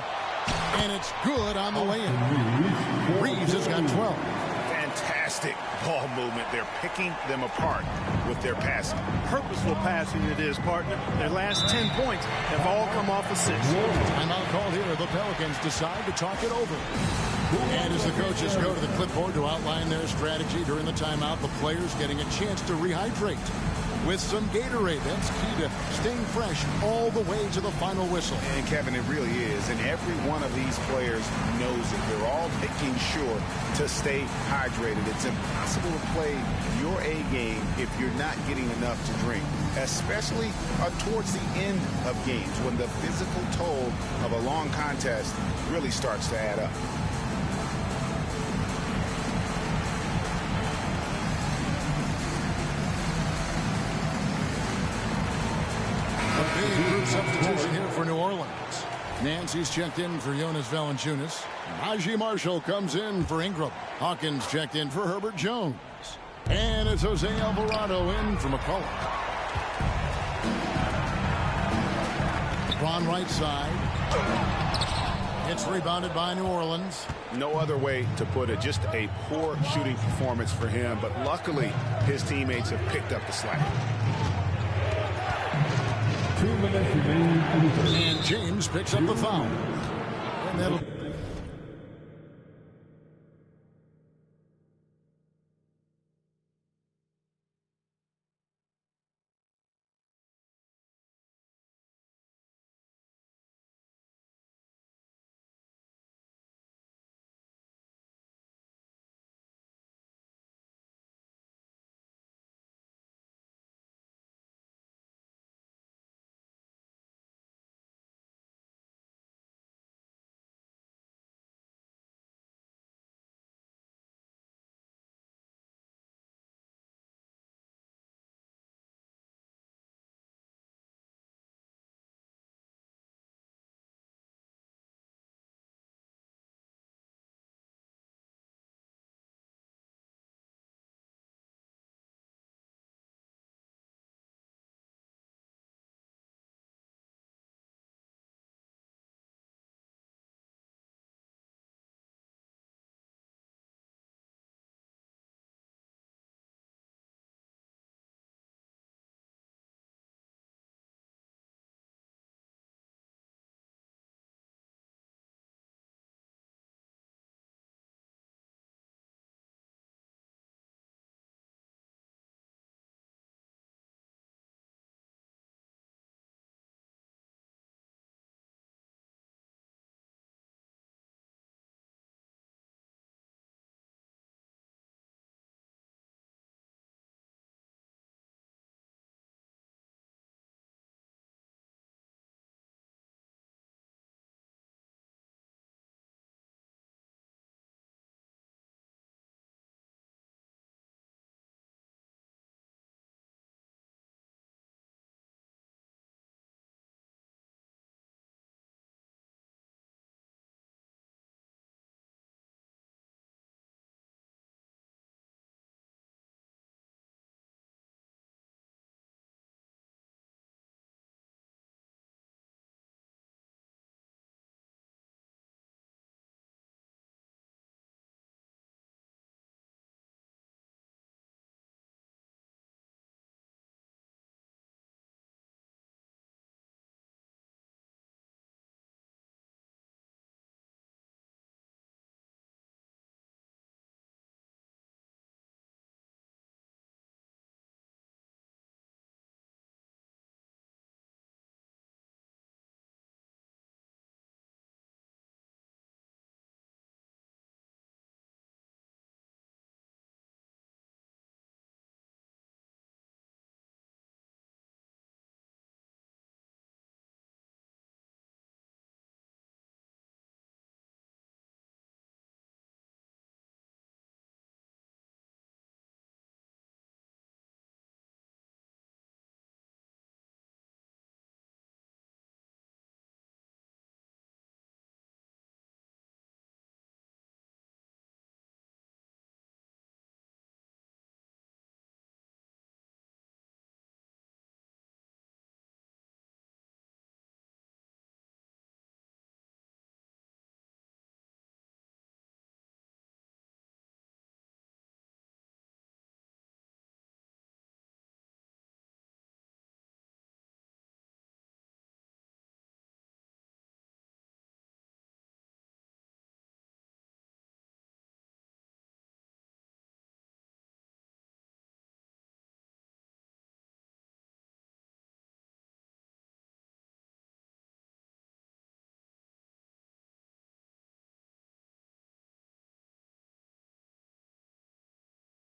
And it's good on the way-in. Reeves has got 12. Fantastic ball movement. They're picking them apart with their passing. Purposeful passing it is, partner. Their last 10 points have all come off assists. Timeout called here. The Pelicans decide to talk it over. And as the coaches go to the clipboard to outline their strategy during the timeout, the players getting a chance to rehydrate with some Gatorade. That's key to staying fresh all the way to the final whistle. And Kevin, it really is. And every one of these players knows it. They're all making sure to stay hydrated. It's impossible to play your A game if you're not getting enough to drink, especially towards the end of games when the physical toll of a long contest really starts to add up. Big group substitution here for New Orleans. Nancy's checked in for Jonas Valanciunas. Najee Marshall comes in for Ingram. Hawkins checked in for Herbert Jones. And it's Jose Alvarado in for McCullough. LeBron right side. It's rebounded by New Orleans. No other way to put it. Just a poor shooting performance for him. But luckily, his teammates have picked up the slack. 2 minutes remaining. And James picks up the foul. And that'll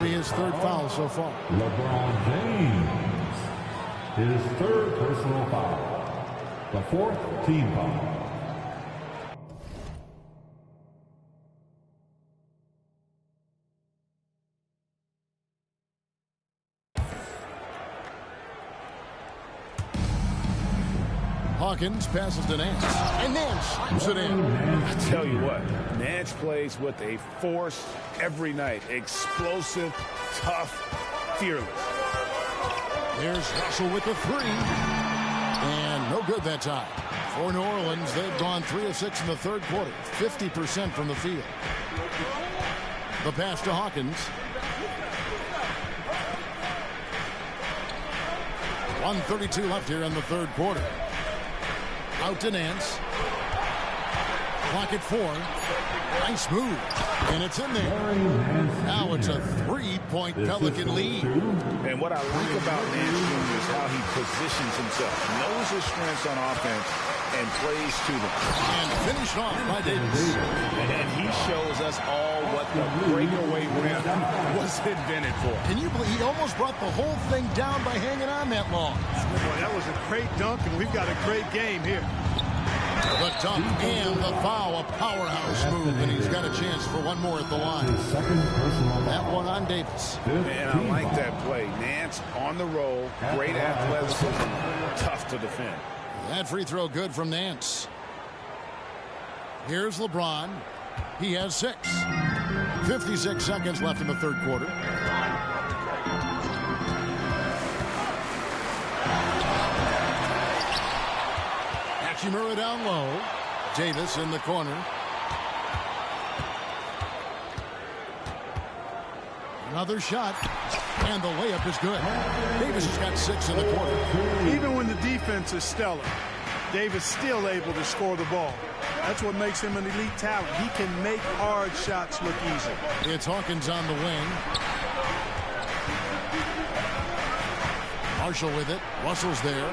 His third foul so far. LeBron James, his third personal foul. The fourth team foul. Hawkins passes to Nance, and Nance slams it in. I tell you what, Nance plays with a force every night. Explosive, tough, fearless. There's Russell with the three. And no good that time. For New Orleans, they've gone 3 of 6 in the third quarter. 50% from the field. The pass to Hawkins. 1:32 left here in the third quarter. Out to Nance. Clock at 4. Nice move. And it's in there. Now it's a 3-point Pelican lead. And what I like about Nance Jr. is how he positions himself. Knows his strengths on offense and plays to them. And finished off by Davis. And he shows us all what the breakaway rim was invented for. Can you believe he almost brought the whole thing down by hanging on that long? Boy, that was a great dunk, and we've got a great game here. The dunk and the foul, a powerhouse move, and he's got a chance for one more at the line. That one on Davis. Man, I like that play. Nance on the roll, great athleticism, tough to defend. That free throw good from Nance. Here's LeBron. He has 6. 56 seconds left in the third quarter. Hachimura down low. Davis in the corner. Another shot, and the layup is good. Davis has got 6 in the quarter. Even when the defense is stellar, Davis still able to score the ball. That's what makes him an elite talent. He can make hard shots look easy. It's Hawkins on the wing. Marshall with it. Russell's there.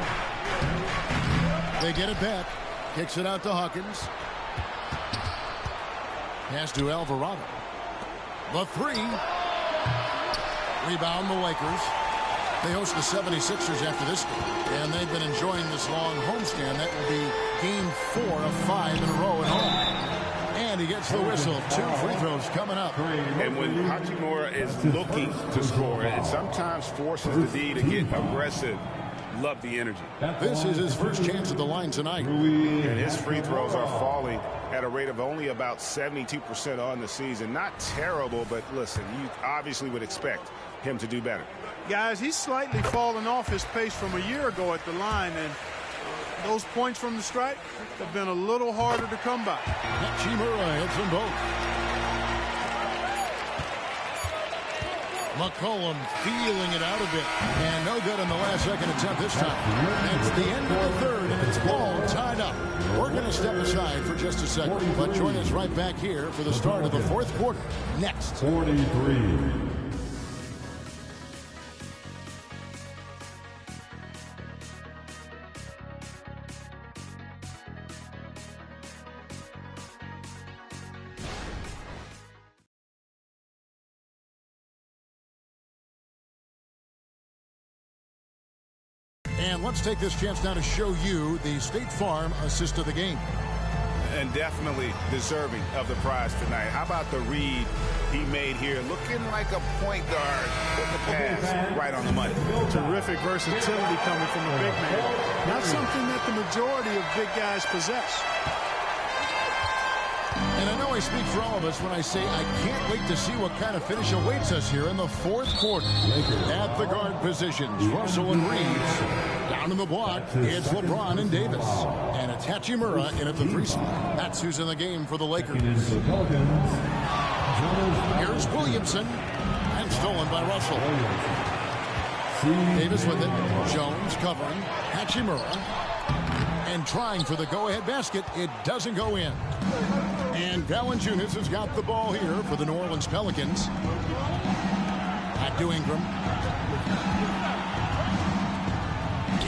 They get it back. Kicks it out to Hawkins. Pass to Alvarado. The 3. Rebound the Lakers. They host the 76ers after this game, and they've been enjoying this long homestand. That will be game 4 of 5 in a row at home. And he gets the whistle. 2 free throws coming up. And when Hachimura is looking to score, it sometimes forces the D to get aggressive. Love the energy. This is his first chance at the line tonight. And his free throws are falling at a rate of only about 72% on the season. Not terrible, but listen, you obviously would expect him to do better. Guys, he's slightly fallen off his pace from a year ago at the line, and those points from the stripe have been a little harder to come by. Hachimura hits them both. McCollum feeling it out a bit. And no good in the last second attempt this time. It's the end of the third, and it's all tied up. We're going to step aside for just a second, but join us right back here for the start of the fourth quarter. Next. 43. And let's take this chance now to show you the State Farm assist of the game. And definitely deserving of the prize tonight. How about the read he made here? Looking like a point guard with the pass right on the money. Terrific versatility coming from a big man. Not something that the majority of big guys possess. And I know I speak for all of us when I say I can't wait to see what kind of finish awaits us here in the fourth quarter. At the guard positions, Russell and Reeves. Down in the block, it's LeBron and Davis. And it's Hachimura in at the 3 spot. That's who's in the game for the Lakers. Here's Williamson. And stolen by Russell. Davis with it. Jones covering. Hachimura. And trying for the go-ahead basket. It doesn't go in. And Valanciunas has got the ball here for the New Orleans Pelicans. Back to Ingram.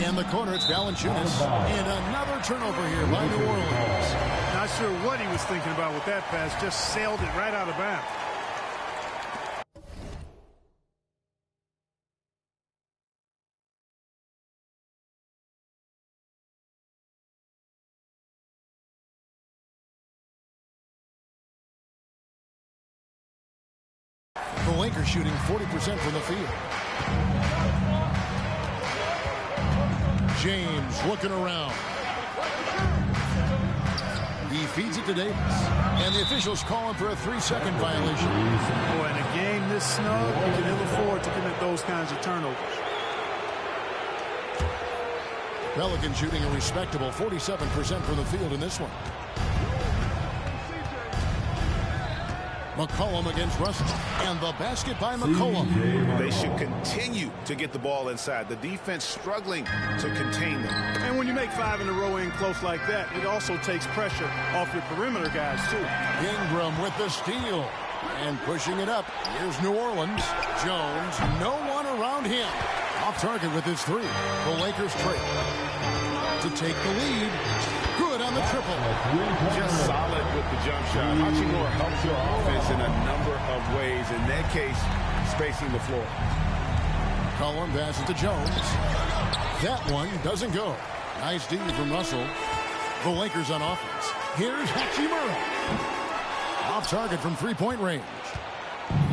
In the corner, it's Valanciunas. And another turnover here by New Orleans. Not sure what he was thinking about with that pass. Just sailed it right out of bounds. Lakers shooting 40% from the field. James looking around. He feeds it to Davis. And the officials call him for a 3-second violation. Boy, in a game this snug, you can ill afford to commit those kinds of turnovers. Pelicans shooting a respectable 47% from the field in this one. McCollum against Russell. And the basket by McCollum. They should continue to get the ball inside. The defense struggling to contain them. And when you make 5 in a row in close like that, it also takes pressure off your perimeter guys, too. Ingram with the steal. And pushing it up. Here's New Orleans. Jones, no one around him. Off target with his 3. The Lakers trail. To take the lead. Good on the triple. Just solid with the jump shot. Hachimura helps your offense in a number of ways. In that case, spacing the floor. Cullen passes to Jones. That one doesn't go. Nice D from Russell. The Lakers on offense. Here's Hachimura. Off target from 3-point range.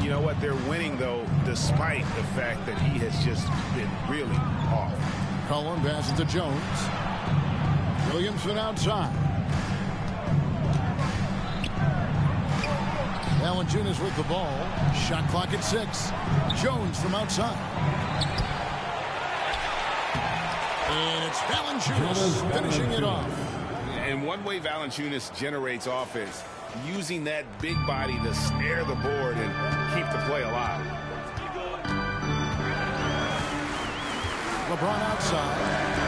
You know what? They're winning, though, despite the fact that he has just been really off. Cullen passes to Jones. Williamson outside. Valanciunas with the ball. Shot clock at 6. Jones from outside. And it's Valanciunas finishing it off. And one way Valanciunas generates offense, using that big body to snare the board and keep the play alive. LeBron outside.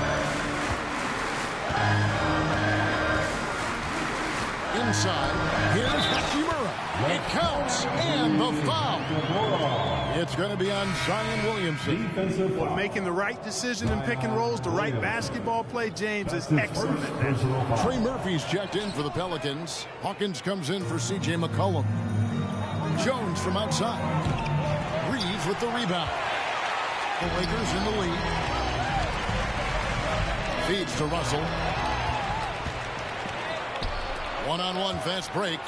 Inside, here's Hachimura. It counts, and the foul. It's going to be on Zion Williamson. Well, making the right decision in pick and rolls, the right basketball play, James is excellent at that. Trey Murphy's checked in for the Pelicans. Hawkins comes in for C.J. McCollum. Jones from outside. Reeves with the rebound. The Lakers in the lead. Feeds to Russell. One-on-one fast break.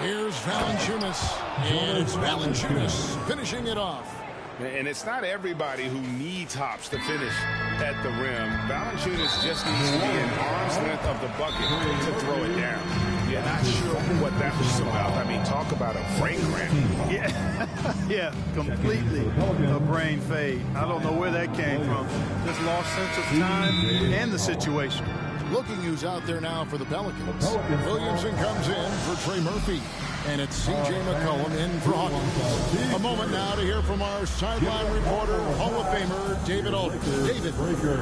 Here's Valanciunas. And it's Valanciunas finishing it off. And it's not everybody who needs hops to finish at the rim. Valanciunas just needs to be an arm's length of the bucket to throw it down. You're not sure what that was about. I mean, talk about a brain cramp. Yeah, completely a brain fade. I don't know where that came from. Just lost sense of time and the situation. Looking who's out there now for the Pelicans. Williamson comes in for Trey Murphy. And it's C.J. McCollum in for Hawkins. A moment now to hear from our sideline reporter, Hall of Famer, David Aldridge. David.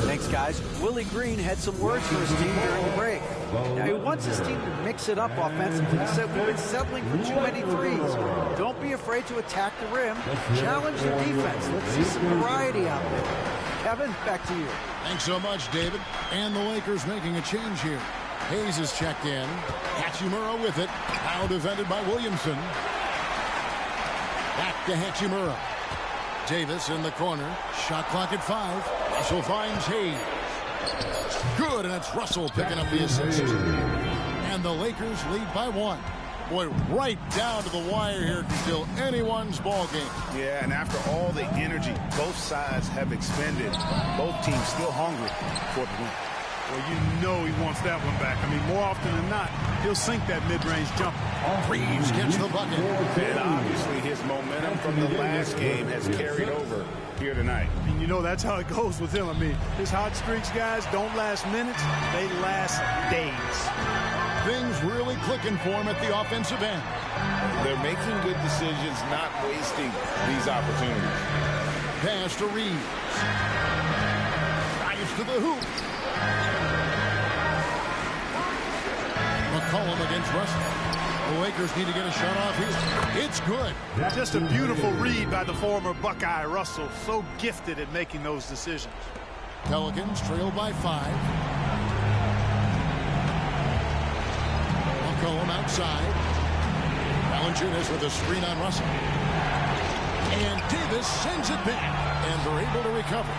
Thanks, guys. Willie Green had some words for his team during the break. Now, he wants his team to mix it up offensively. He said, we've been settling for too many threes. Don't be afraid to attack the rim. Challenge the defense. Let's see some variety out there. Kevin, back to you. Thanks so much, David. And the Lakers making a change here. Hayes is checked in. Hachimura with it. Now defended by Williamson. Back to Hachimura. Davis in the corner. Shot clock at 5. Russell finds Hayes. Good, and it's Russell picking up the assist. And the Lakers lead by 1. Boy, right down to the wire here to still anyone's ball game. Yeah, and after all the energy both sides have expended, both teams still hungry for the win. Well, you know he wants that one back. I mean, more often than not, he'll sink that mid-range jumper. Reeves gets the bucket. And obviously his momentum from the last game has carried over here tonight. And you know that's how it goes with him. I mean, his hot streaks, guys, don't last minutes. They last days. Things really clicking for him at the offensive end. They're making good decisions, not wasting these opportunities. Pass to Reeves. Drives to the hoop. McCollum against Russell. The Lakers need to get a shot off here. It's good. Just a beautiful read by the former Buckeye Russell. So gifted at making those decisions. Pelicans trail by 5. McCollum outside. Valanciunas with a screen on Russell. And Davis sends it back. And they're able to recover.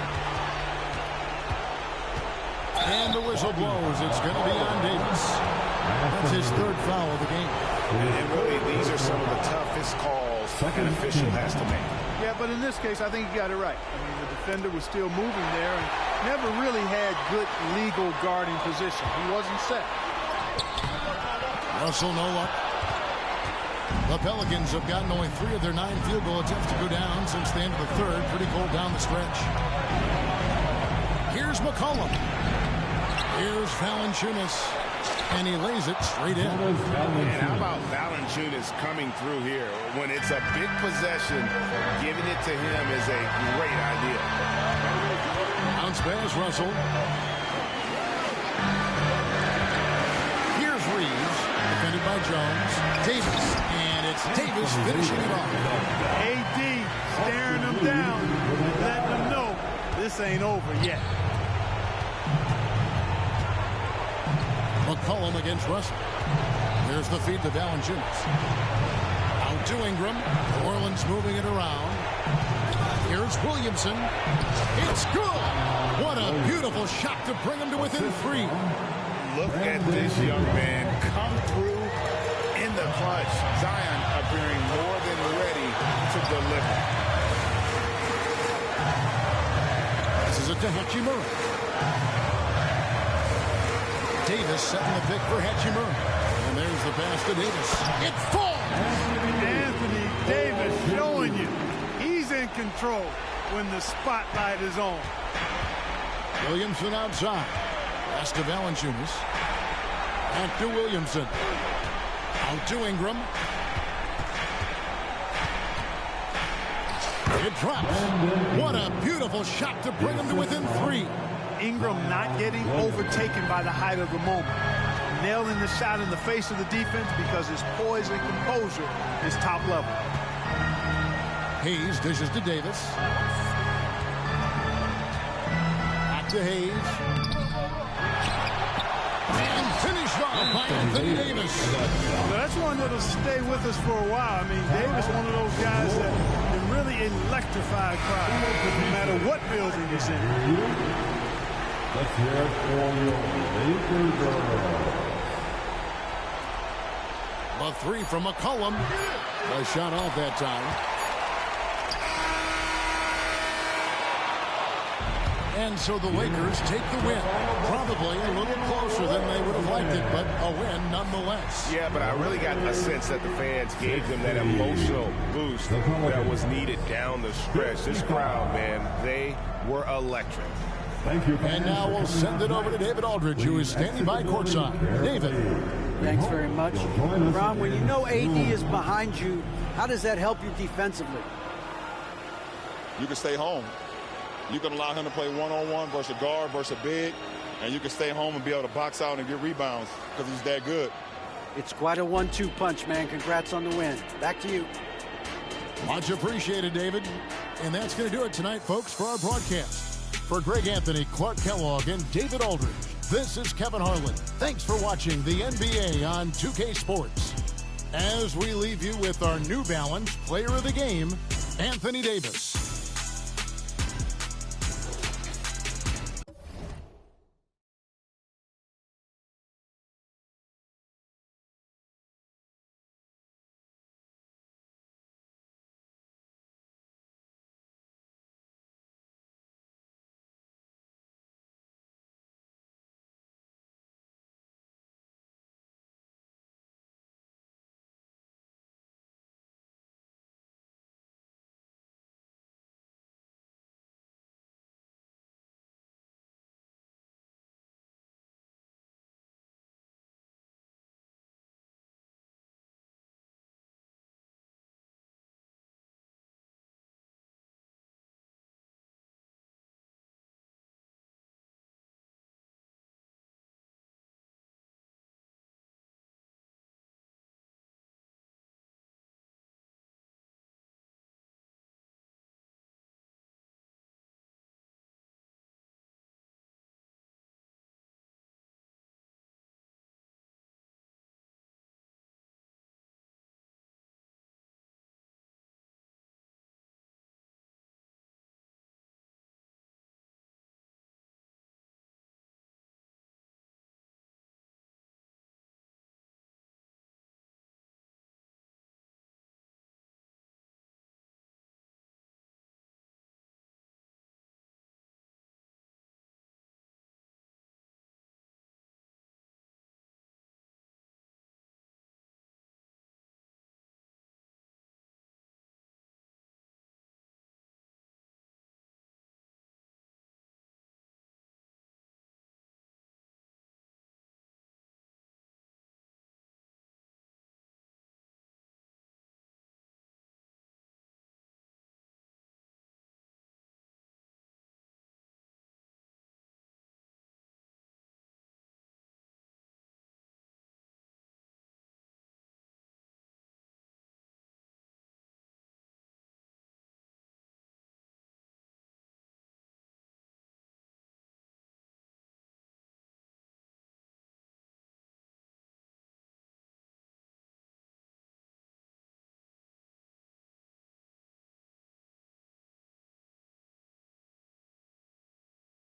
And the whistle blows. It's going to be on Davis. That's his third foul of the game. And really, these are some of the toughest calls an official has to make. Yeah, but in this case, I think he got it right. I mean, the defender was still moving there and never really had good legal guarding position. He wasn't set. Russell, no luck. The Pelicans have gotten only 3 of their 9 field goal attempts to go down since the end of the third. Pretty cold down the stretch. Here's McCollum. Here's Valanciunas. And he lays it straight in. And how about Valanciunas coming through here? When it's a big possession, giving it to him is a great idea. Bounce pass, Russell. Here's Reeves, defended by Jones. Davis, and it's Davis finishing it off. AD staring him down, letting him know this ain't over yet. McCollum against Russell. There's the feed to Valanciunas. Out to Ingram. New Orleans moving it around. Here's Williamson. It's good. What a beautiful shot to bring him to within 3. Look at this young man come through in the clutch. Zion appearing more than ready to deliver. This is it to Hachimura. Davis setting the pick for Hachimura. And there's the pass to Davis. It falls! Anthony Davis showing you he's in control when the spotlight is on. Williamson outside. Pass to Valanciunas. Back to Williamson. Out to Ingram. It drops. What a beautiful shot to bring him to within 3. Ingram not getting overtaken by the height of the moment. Nailing the shot in the face of the defense because his poise and composure is top level. Hayes dishes to Davis. Back to Hayes. And finished off by Anthony Davis. Well, that's one that'll stay with us for a while. I mean, Davis, one of those guys that can really electrify a crowd, no matter what building he's in. Let's hear it for your Lakers. A 3 from McCollum. A shot off that time. And so the Lakers take the win. Probably a little closer than they would have liked it, but a win nonetheless. Yeah, but I really got a sense that the fans gave them that emotional boost that was needed down the stretch. This crowd, man, they were electric. Thank you. And now we'll send it over to David Aldridge, who is standing by courtside. David. Thanks very much. Ron, when you know AD is behind you, how does that help you defensively? You can stay home. You can allow him to play one-on-one versus a guard versus a big, and you can stay home and be able to box out and get rebounds because he's that good. It's quite a 1-2 punch, man. Congrats on the win. Back to you. Much appreciated, David. And that's going to do it tonight, folks, for our broadcast. For Greg Anthony, Clark Kellogg, and David Aldridge, this is Kevin Harlan. Thanks for watching the NBA on 2K Sports. As we leave you with our New Balance Player of the Game, Anthony Davis.